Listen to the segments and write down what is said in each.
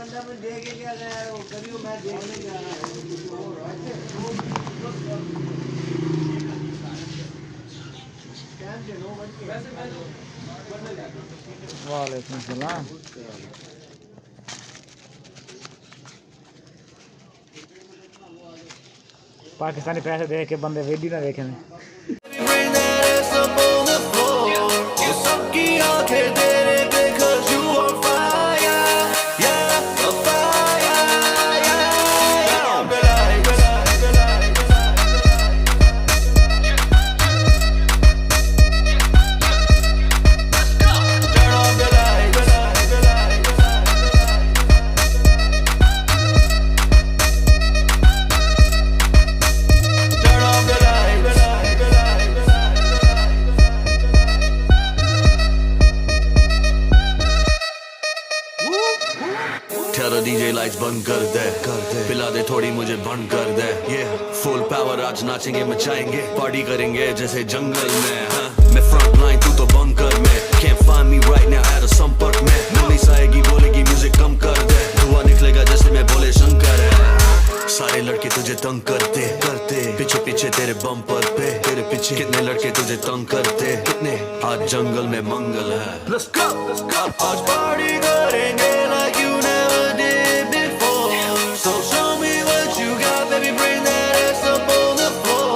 बंदा मैं दे के क्या गया वो कभी मैं देखने जा रहा हूँ वालेकुम सलाम। पाकिस्तानी पैसे दे के बंदे वीडियो ना देखे डीजे लाइट्स बंद कर दे पिला दे थोड़ी मुझे बंद कर दे ये फुल पावर आज नाचेंगे मचाएंगे पार्टी करेंगे जैसे जंगल में मैं फ्रंट लाइन तू तो बंकर में can't find me right now at a संपर्क में पुलिस आएगी बोलेगी म्यूजिक कम कर दे धुआं निकलेगा जैसे मैं बोले शंकर है सारे लड़के तुझे तंग करते पीछे पीछे तेरे बम्पर पे तेरे पीछे कितने लड़के तुझे तंग करते कितने आज जंगल में मंगल है Let's go आज पार्टी करेंगे like you never did before so show me what you got baby bring that ass up on the floor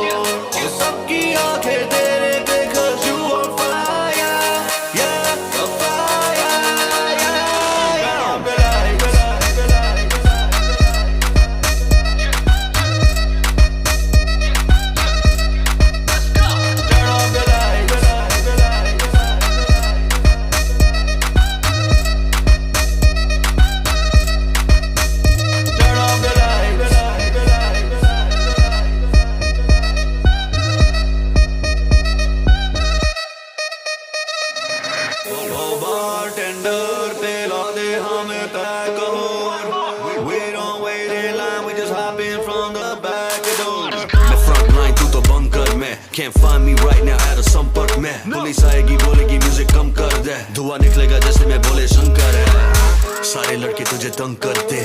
ये सबकी आंखें तेरे पे 'cause you on fire yeah a fire yeah bartender पिला दे हमें pack और we don't wait in line we just hop in from the back door मैं front line तू तो bunker में can't find me right now at a संपर्क में police आएगी बोलेगी म्यूजिक कम कर दे धुआं निकलेगा जैसे मैं बोले शंकर है सारे लड़के तुझे तंग करते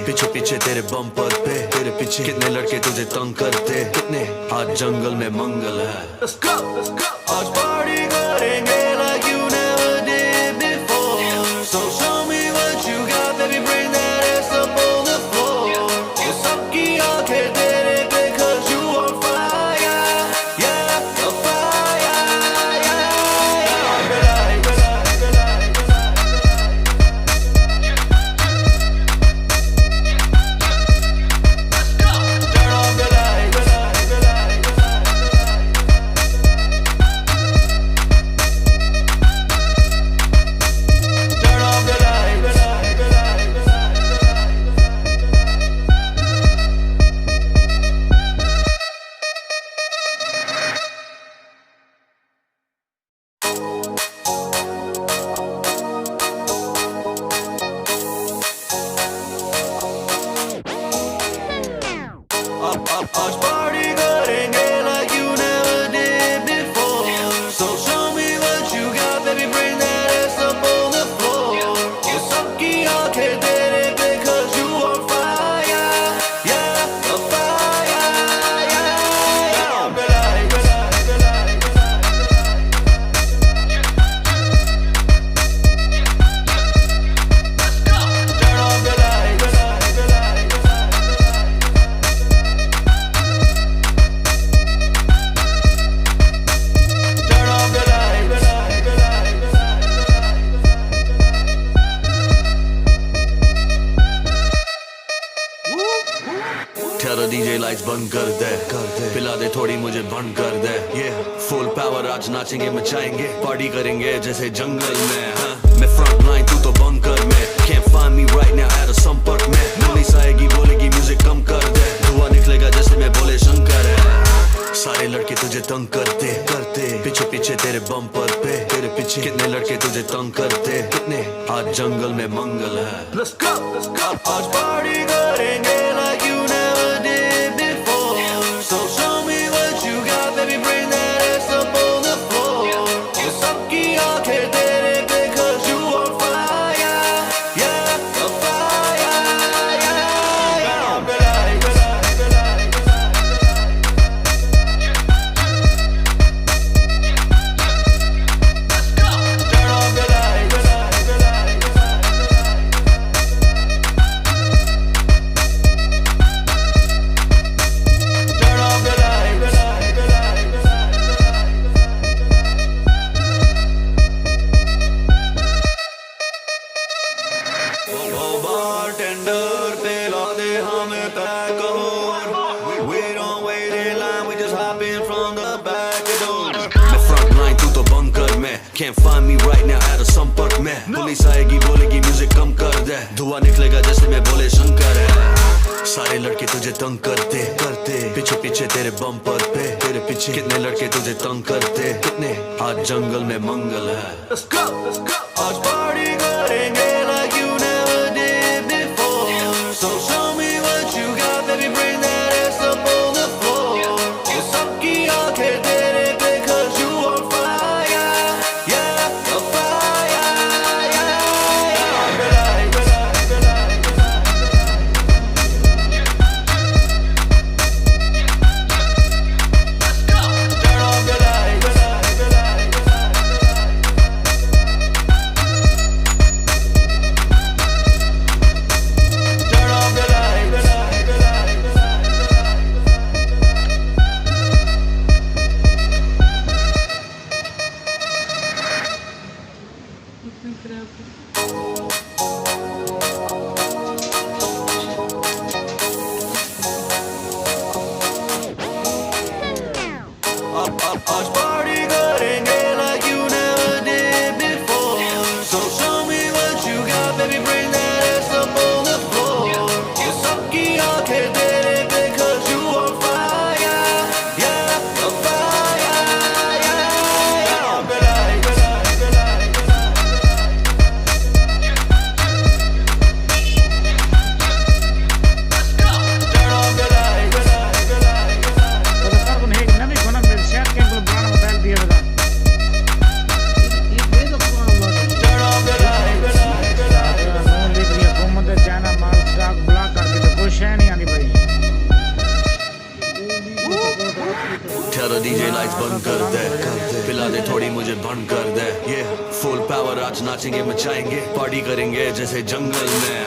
पीछे पीछे तेरे बम्पर पे तेरे पीछे कितने लड़के तुझे तंग करते कितने आज जंगल में मंगल है Let's go आज पार्टी करेंगे like you never did before so show me what you got baby bring that ass up on the floor ये सबकी आंखें तेरे पे 'cause you on fire yeah a fire yeah आज पार्टी करेंगे like you never did before so show me what you got baby bring that ass up on the floor ये सबकी आंखें तेरे पे 'cause you on fire yeah a fire yeah DJ lights बंद कर दे पिला दे थोड़ी मुझे बंद कर दे ये फुल पावर आज नाचेंगे मचाएंगे पार्टी करेंगे जैसे जंगल में मैं फ्रंट लाइन तू तो बंकर में can't find me right now at a संपर्क में पुलिस आएगी बोलेगी म्यूजिक कम कर दे धुआं निकलेगा जैसे मैं बोले शंकर है सारे लड़के तुझे तंग करते पीछे पीछे तेरे बम्पर पे तेरे पीछे कितने लड़के तुझे तंग करते कितने आज जंगल में मंगल है Let's go आज पार्टी करेंगे like you never did before so show me what you got baby bring that ass up on the floor ये सबकी आंखें तेरे पे 'cause you on fire yeah a fire Can't find me right now at a संपर्क में police आएगी बोलेगी music कम कर दे धुआं निकलेगा जैसे मैं बोले शंकर है सारे लड़के तुझे तंग करते करते पीछे पीछे तेरे बम्पर पे तेरे पीछे कितने लड़के तुझे तंग करते कितने आज जंगल में मंगल है आज पार्टी करेंगे like you never did before so show me what you got baby bring that ass up on the floor ये सबकी आंखें तेरे पे 'cause you on fire yeah a fire आज पार्टी करेंगे like you never did before so show me what you got baby bring that ass up on the floor ये सबकी आंखें तेरे पे 'cause you on fire yeah a fire ठहरो DJ lights बंद कर दे पिला दे थोड़ी मुझे बंद कर दे ये फुल पावर आज नाचेंगे मचाएंगे पार्टी करेंगे जैसे जंगल में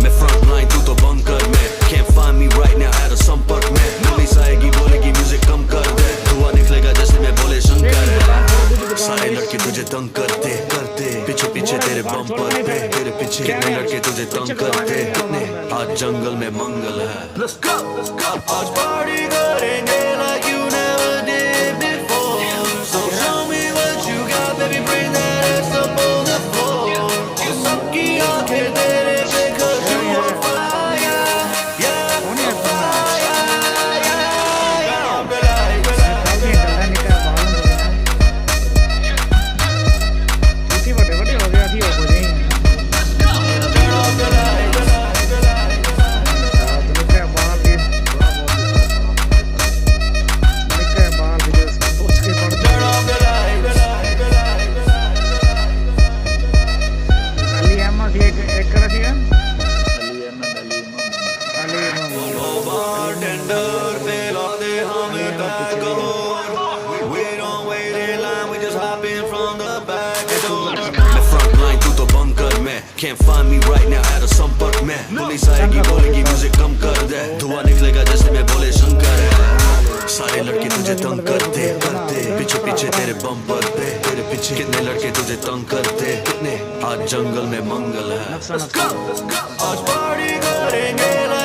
मैं फ्रंट लाइन तू तो बंकर में can't find me right now at a संपर्क में पुलिस आएगी बोलेगी म्यूजिक कम कर दे धुआं निकलेगा जैसे मैं बोले शंकर है सारे लड़के तुझे तंग करते करते पीछे पीछे तेरे बम्पर पे तेरे पीछे कितने लड़के तुझे तंग करते कितने आज जंगल में मंगल है आज पार्टी करेंगे like you never did before so show me what you got baby bring that ass up on the floor ये सबकी आंखें तेरे पे 'cause you on fire yeah a fire Can't find me right now at a संपर्क में police आएगी बोलेगी music कम कर दे धुआं निकलेगा जैसे मैं बोले शंकर है सारे लड़के तुझे तंग करते करते पीछे पीछे तेरे बम्पर पे तेरे पीछे कितने लड़के तुझे तंग करते कितने आज जंगल में मंगल है आज पार्टी करेंगे